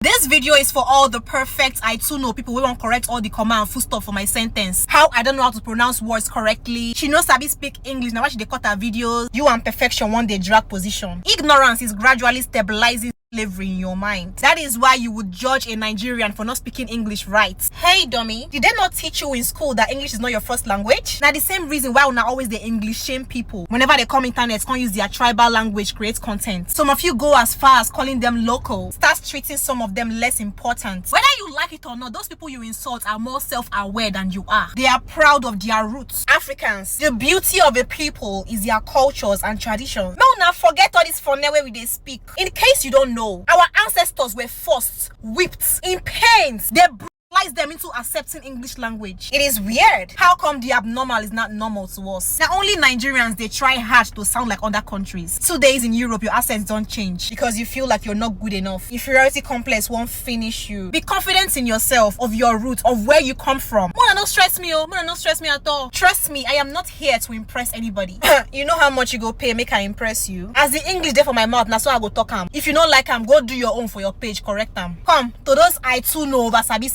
This video is for all the perfect I too know people who won't correct all the comma and full stop for my sentence. How I don't know how to pronounce words correctly. She knows sabi speak English. Now why she dey cut her videos? You and perfection one day drag position. Ignorance is gradually stabilizing slavery in your mind. That is why you would judge a Nigerian for not speaking English right. Hey dummy, did they not teach you in school that English is not your first language? Now the same reason why una always the English shame people. Whenever they come internet, can't use their tribal language create content. Some of you go as far as calling them local. Start treating some of them less important. Whether you like it or not, those people you insult are more self-aware than you are. They are proud of their roots. Africans, the beauty of a people is their cultures and traditions. Now now forget all this for where we they speak. In case you don't know, our ancestors were forced, whipped, in pains. They brutalized them into accepting English language. It is weird. How come the abnormal is not normal to us? Now only Nigerians, they try hard to sound like other countries. 2 days in Europe, your accents don't change because you feel like you're not good enough. Inferiority complex won't finish you. Be confident in yourself, of your roots, of where you come from. Mona, don't stress me, oh. Mona, don't stress me at all. Trust me, I am not here to impress anybody. You know how much you go pay make I impress you? As the English there for my mouth, now so I go talk am. If you don't like am, go do your own for your page, correct am. Come, to those I too know over sabi,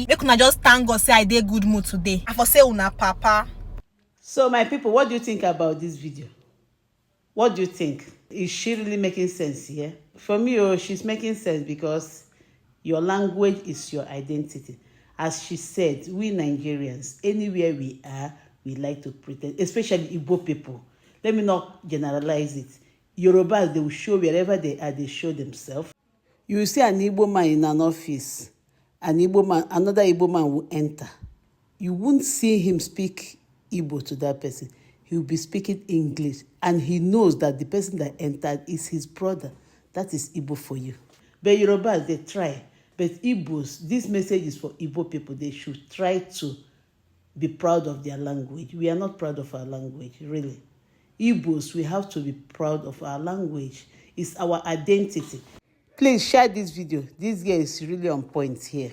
make una just thank God say I dey good mood today. I for say una papa. So my people, what do you think about this video? What do you think? Is she really making sense here? For me, she's making sense because your language is your identity. As she said, we Nigerians, anywhere we are, we like to pretend, especially Igbo people. Let me not generalize it. Yorubas, they will show wherever they are, they show themselves. You will see an Igbo man in an office. An Igbo man, another Igbo man will enter. You won't see him speak Igbo to that person. He will be speaking English. And he knows that the person that entered is his brother. That is Igbo for you. But Yorubas, they try. But Igbos, this message is for Igbo people. They should try to be proud of their language. We are not proud of our language, really. Igbos, we have to be proud of our language. It's our identity. Please share this video. This girl is really on point here.